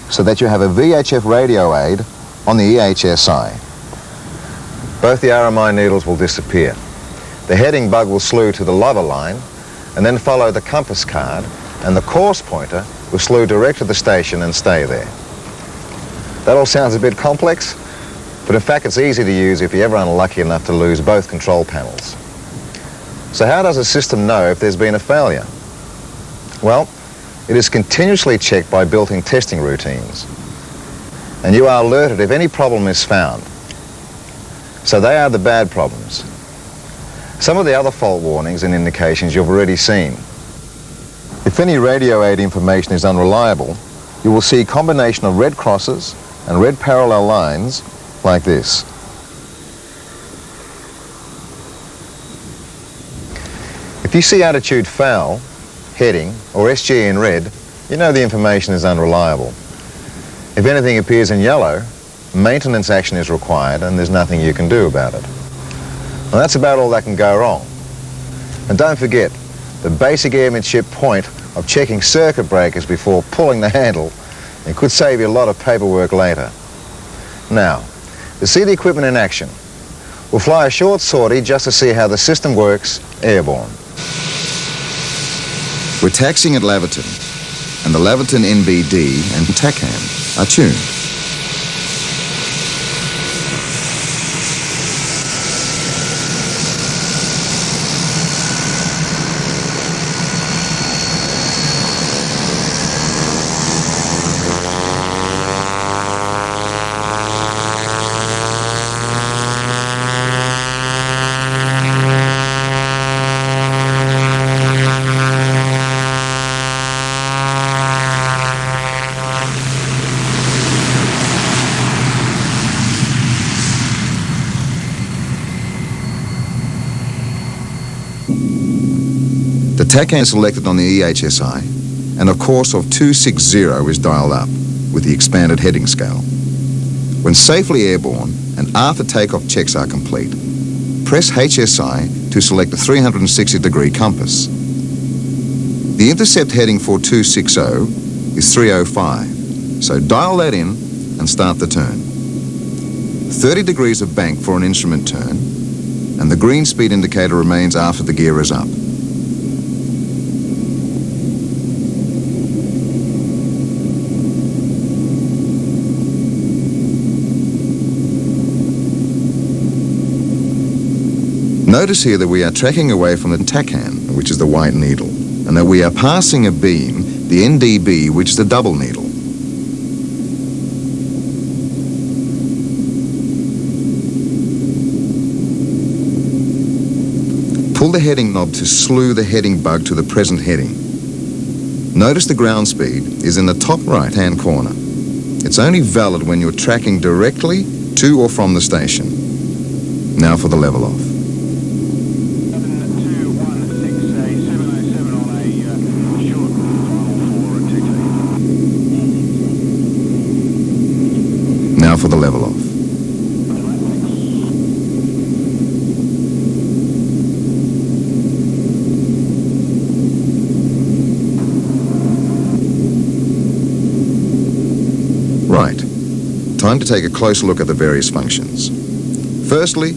so that you have a VHF radio aid on the EHSI. both the RMI needles will disappear. The heading bug will slew to the lover line and then follow the compass card, and the course pointer will slew direct to the station and stay there. That all sounds a bit complex, but in fact it's easy to use if you're ever unlucky enough to lose both control panels. So how does a system know if there's been a failure? Well, it is continuously checked by built-in testing routines, and you are alerted if any problem is found. So they are the bad problems. Some of the other fault warnings and indications you've already seen. If any radio aid information is unreliable, you will see a combination of red crosses and red parallel lines like this. If you see attitude foul, heading, or SG in red, you know the information is unreliable. If anything appears in yellow, maintenance action is required and there's nothing you can do about it. And that's about all that can go wrong. And don't forget, the basic airmanship point of checking circuit breakers before pulling the handle, it could save you a lot of paperwork later. Now, to see the equipment in action, we'll fly a short sortie just to see how the system works airborne. We're taxiing at Laverton, and the Laverton NBD and TACAN are tuned. The TACAN is selected on the EHSI, and a course of 260 is dialed up with the expanded heading scale. When safely airborne and after takeoff checks are complete, press HSI to select the 360-degree compass. The intercept heading for 260 is 305, so dial that in and start the turn. 30 degrees of bank for an instrument turn, and the green speed indicator remains after the gear is up. Notice here that we are tracking away from the TACAN, which is the white needle, and that we are passing a beam, the NDB, which is the double needle. Pull the heading knob to slew the heading bug to the present heading. Notice the ground speed is in the top right-hand corner. It's only valid when you're tracking directly to or from the station. Now for the level off. Now for the level off. Right. Time to take a closer look at the various functions. Firstly,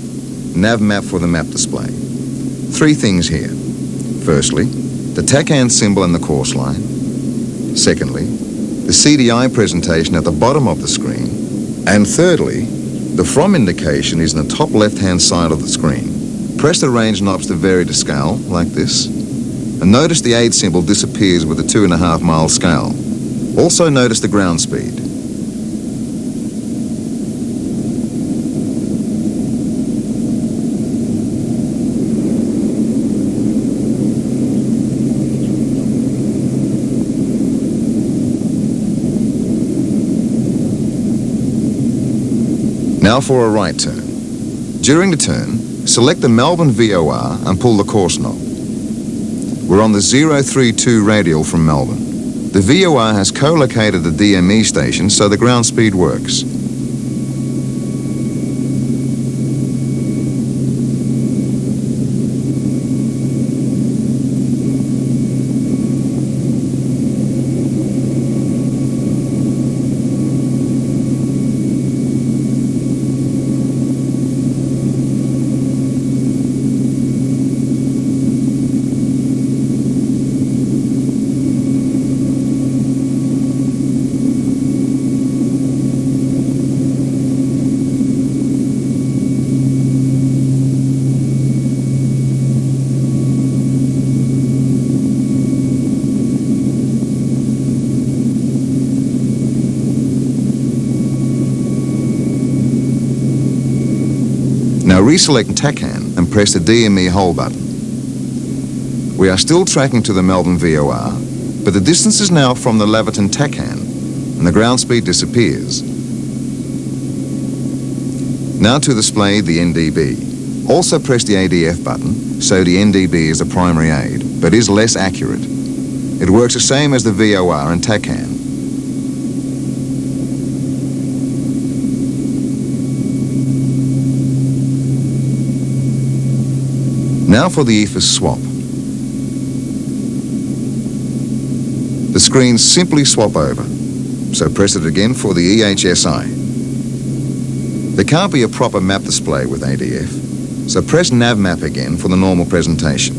nav map for the map display. 3 things here. Firstly, the TACAN symbol and the course line. Secondly, the CDI presentation at the bottom of the screen. And thirdly, the from indication is in the top left-hand side of the screen. Press the range knobs to vary the scale, like this. And notice the aid symbol disappears with the 2.5 mile scale. Also notice the ground speed. Now for a right turn. During the turn, select the Melbourne VOR and pull the course knob. We're on the 032 radial from Melbourne. The VOR has co-located the DME station so the ground speed works. reselect TACAN and press the DME hold button. We are still tracking to the Melbourne VOR, but the distance is now from the Laverton TACAN and the ground speed disappears. Now to display the NDB. Also press the ADF button, so the NDB is the primary aid, but is less accurate. It works the same as the VOR and TACAN. Now for the ethos swap. The screens simply swap over, so press it again for the EHSI. There can't be a proper map display with ADF, so press nav map again for the normal presentation.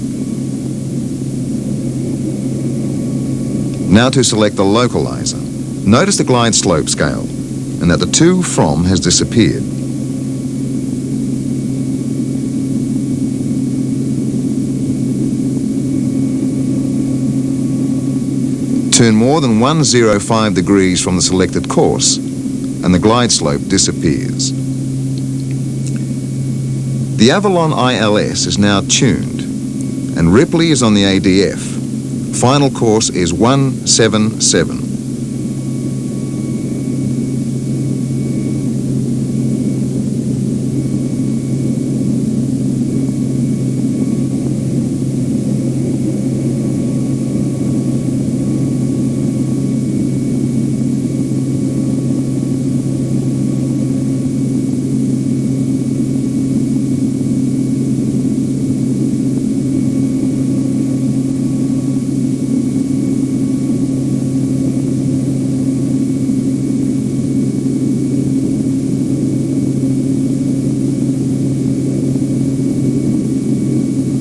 Now to select the localizer. Notice the glide slope scale, and that the to from has disappeared. Turn more than 105 degrees from the selected course, and the glide slope disappears. The Avalon ILS is now tuned, and Ripley is on the ADF. Final course is 177.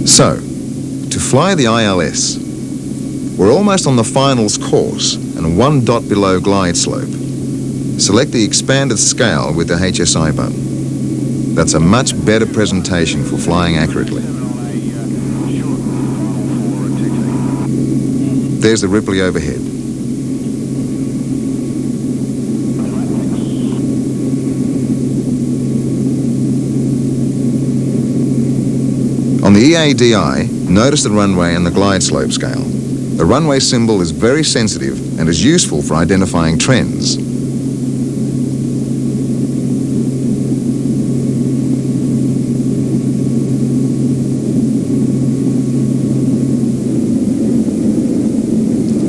So, to fly the ILS, we're almost on the finals course and 1 dot below glide slope. Select the expanded scale with the HSI button. That's a much better presentation for flying accurately. There's the Ripley overhead. On the EADI, notice the runway and the glide slope scale. The runway symbol is very sensitive and is useful for identifying trends.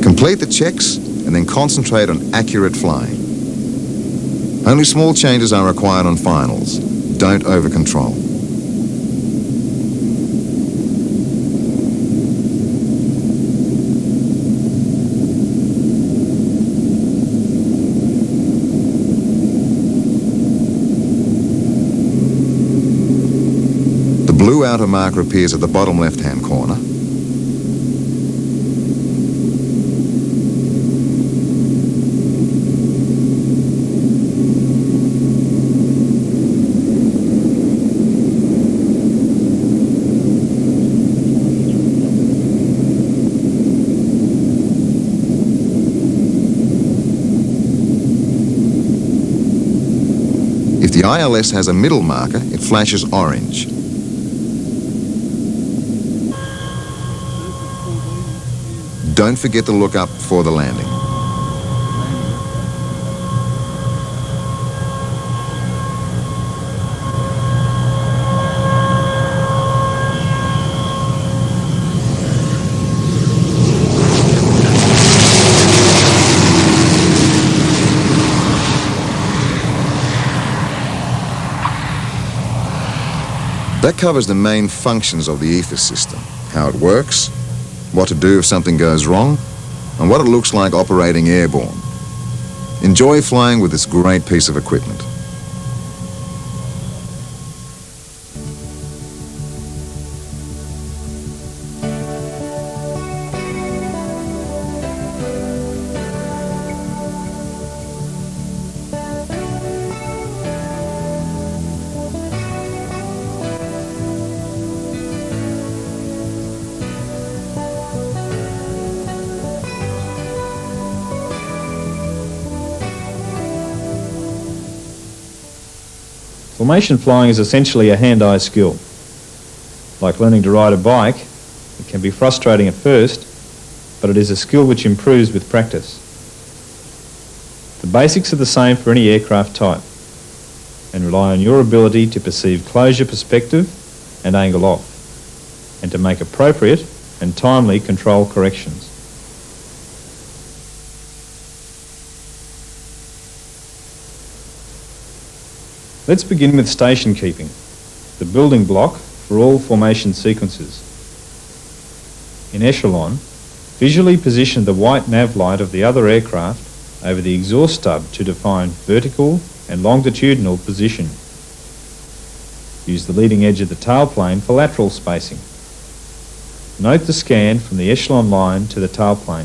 Complete the checks and then concentrate on accurate flying. Only small changes are required on finals. Don't over-control. The blue outer marker appears at the bottom left-hand corner. If the ILS has a middle marker, it flashes orange. Don't forget to look up for the landing. That covers the main functions of the ethos system, how it works, what to do if something goes wrong, and what it looks like operating airborne. Enjoy flying with this great piece of equipment. Formation flying is essentially a hand-eye skill. Like learning to ride a bike, it can be frustrating at first, but it is a skill which improves with practice. The basics are the same for any aircraft type and rely on your ability to perceive closure perspective and angle off, and to make appropriate and timely control corrections. Let's begin with station keeping, the building block for all formation sequences. In echelon, visually position the white nav light of the other aircraft over the exhaust stub to define vertical and longitudinal position. Use the leading edge of the tailplane for lateral spacing. Note the scan from the echelon line to the tailplane.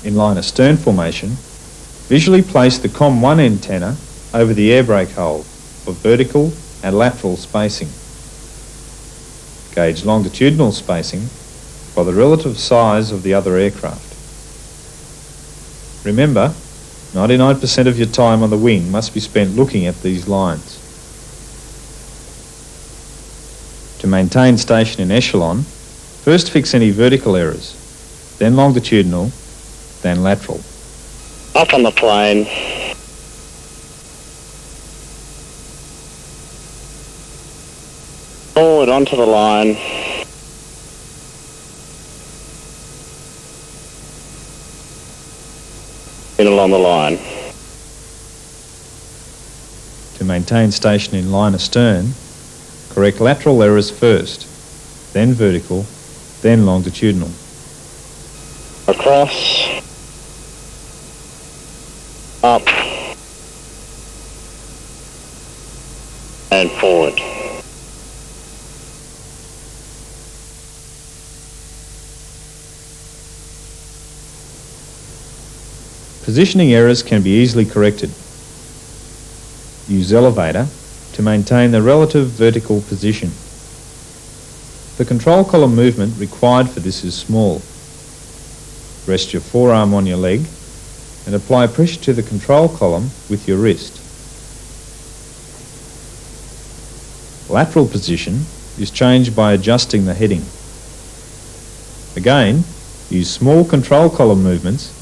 In line astern formation, visually place the COM1 antenna over the air brake hole for vertical and lateral spacing. Gauge longitudinal spacing by the relative size of the other aircraft. Remember, 99% of your time on the wing must be spent looking at these lines. To maintain station in echelon, first fix any vertical errors, then longitudinal, then lateral. Up on the plane. Forward onto the line. In along the line. To maintain station in line astern, correct lateral errors first, then vertical, then longitudinal. Across. Up. And forward. Positioning errors can be easily corrected. Use elevator to maintain the relative vertical position. The control column movement required for this is small. Rest your forearm on your leg and apply pressure to the control column with your wrist. Lateral position is changed by adjusting the heading. Again, use small control column movements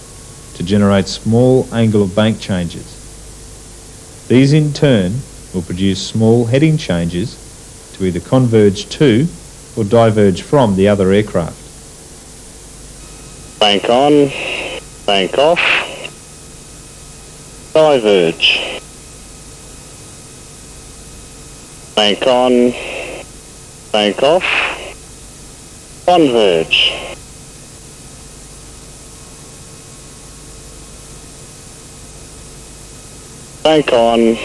to generate small angle of bank changes. These in turn will produce small heading changes to either converge to or diverge from the other aircraft. Bank on, bank off, diverge. Bank on, bank off, converge. Bank on,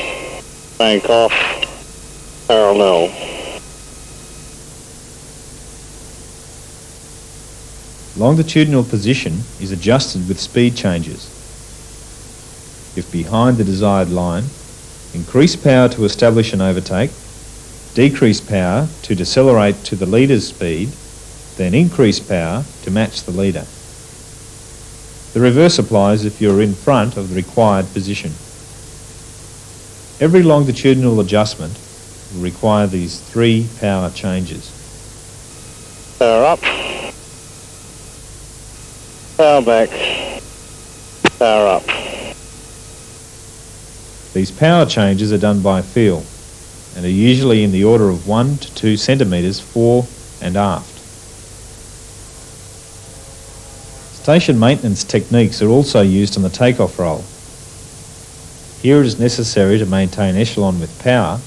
bank off, parallel. Longitudinal position is adjusted with speed changes. If behind the desired line, increase power to establish an overtake, decrease power to decelerate to the leader's speed, then increase power to match the leader. The reverse applies if you're in front of the required position. Every longitudinal adjustment will require these 3 power changes. Power up, power back, power up. These power changes are done by feel and are usually in the order of 1 to 2 centimetres fore and aft. Station maintenance techniques are also used on the takeoff roll. Here it is necessary to maintain echelon with power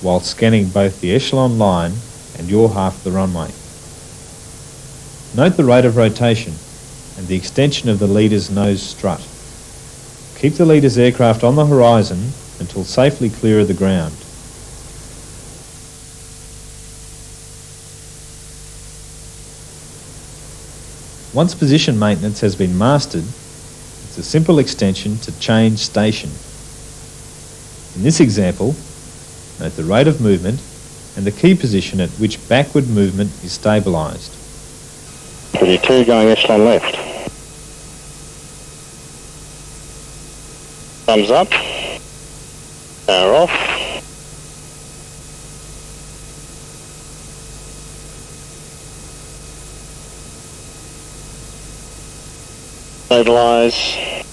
while scanning both the echelon line and your half of the runway. Note the rate of rotation and the extension of the leader's nose strut. Keep the leader's aircraft on the horizon until safely clear of the ground. Once position maintenance has been mastered, it's a simple extension to change station. In this example, note the rate of movement and the key position at which backward movement is stabilised. 32 going echelon left. Thumbs up. Power off. Stabilise.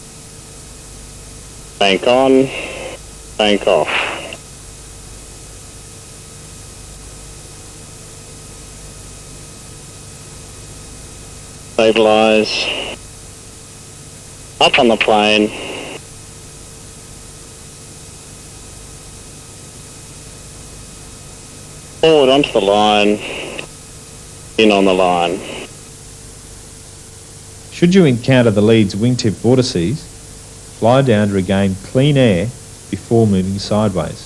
Bank on. Bank off. Stabilise. Up on the plane. Forward onto the line. In on the line. Should you encounter the lead's wingtip vortices, fly down to regain clean air before moving sideways.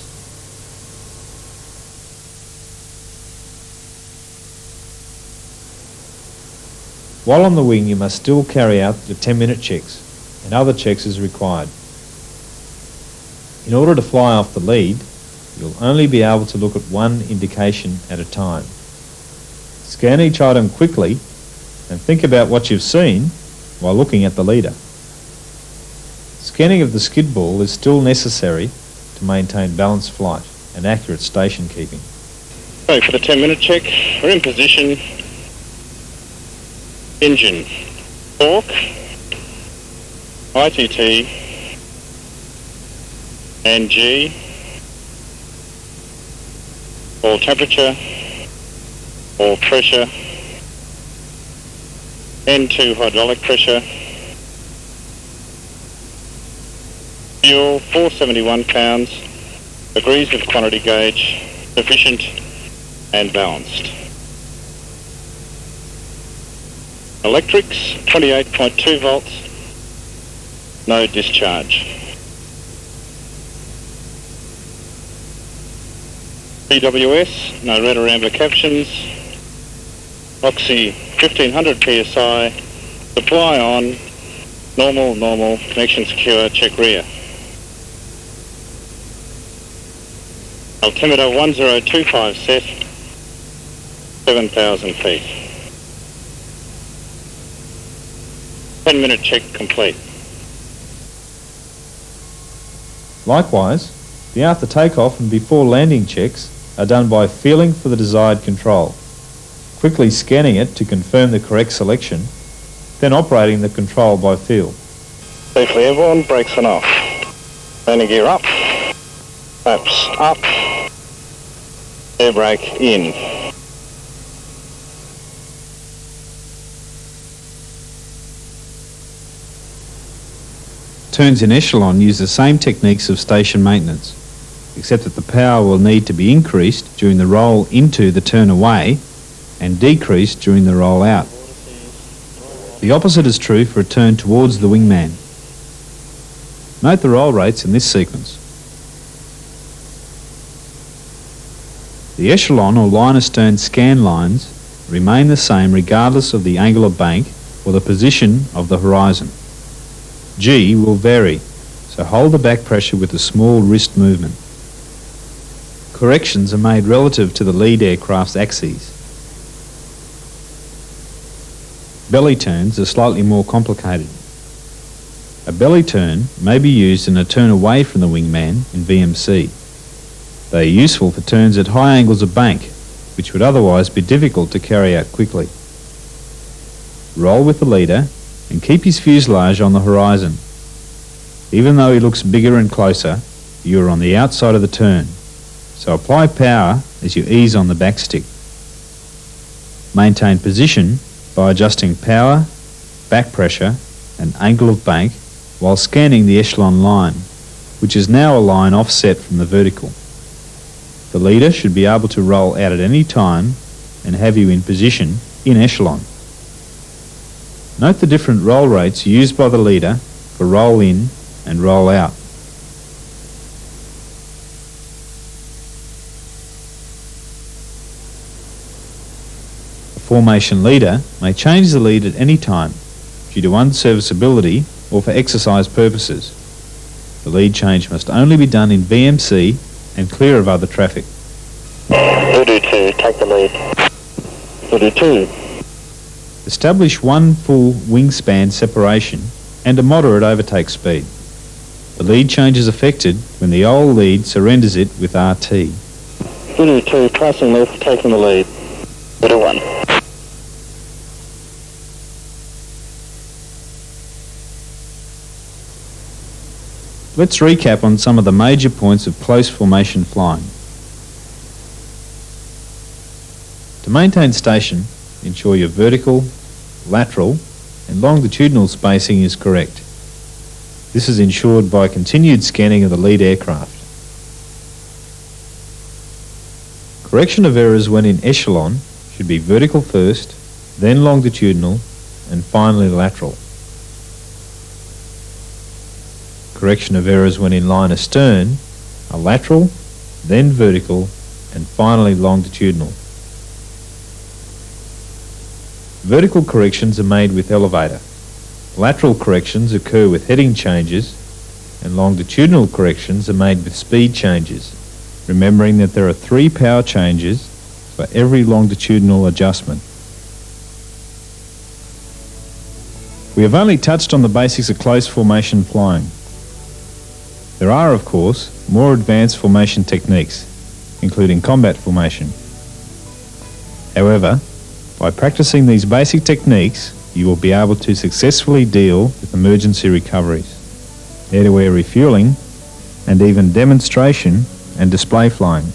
While on the wing, you must still carry out the 10-minute checks and other checks as required. In order to fly off the lead, you'll only be able to look at one indication at a time. Scan each item quickly and think about what you've seen while looking at the leader. Scanning of the skid ball is still necessary to maintain balanced flight and accurate station keeping. So for the 10-minute check, we're in position. Engine, torque, ITT, and G, all temperature, all pressure, N2 hydraulic pressure, fuel 471 pounds, degrees of quantity gauge, sufficient and balanced. Electrics 28.2 volts, no discharge. PWS, no red or amber captions. Oxy 1500 psi, supply on, normal, connection secure, check rear. Altimeter 1025 set, 7,000 feet. 10-minute check complete. Likewise, the after takeoff and before landing checks are done by feeling for the desired control, quickly scanning it to confirm the correct selection, then operating the control by feel. Safely airborne, brakes on off. Landing gear up, flaps up, air brake in. Turns in echelon use the same techniques of station maintenance, except that the power will need to be increased during the roll into the turn away and decreased during the roll out. The opposite is true for a turn towards the wingman. Note the roll rates in this sequence. The echelon or line astern scan lines remain the same regardless of the angle of bank or the position of the horizon. G will vary, so hold the back pressure with a small wrist movement. Corrections are made relative to the lead aircraft's axes. Belly turns are slightly more complicated. A belly turn may be used in a turn away from the wingman in VMC. They are useful for turns at high angles of bank, which would otherwise be difficult to carry out quickly. Roll with the leader and keep his fuselage on the horizon. Even though he looks bigger and closer, you are on the outside of the turn, so apply power as you ease on the back stick. Maintain position by adjusting power, back pressure and angle of bank while scanning the echelon line, which is now a line offset from the vertical. The leader should be able to roll out at any time and have you in position in echelon. Note the different roll rates used by the leader for roll in and roll out. A formation leader may change the lead at any time due to unserviceability or for exercise purposes. The lead change must only be done in VMC and clear of other traffic. Voodoo 2, take the lead. Voodoo 2. Establish one full wingspan separation and a moderate overtake speed. The lead change is affected when the old lead surrenders it with RT. Video 2, passing left, taking the lead. Video 1. Let's recap on some of the major points of close formation flying. To maintain station, ensure your vertical, lateral and longitudinal spacing is correct. This is ensured by continued scanning of the lead aircraft. Correction of errors when in echelon should be vertical first, then longitudinal and finally lateral. Correction of errors when in line astern are lateral, then vertical and finally longitudinal. Vertical corrections are made with elevator. Lateral corrections occur with heading changes and longitudinal corrections are made with speed changes, remembering that there are 3 power changes for every longitudinal adjustment. We have only touched on the basics of close formation flying. There are, of course, more advanced formation techniques, including combat formation. However, by practicing these basic techniques, you will be able to successfully deal with emergency recoveries, air-to-air refueling, and even demonstration and display flying.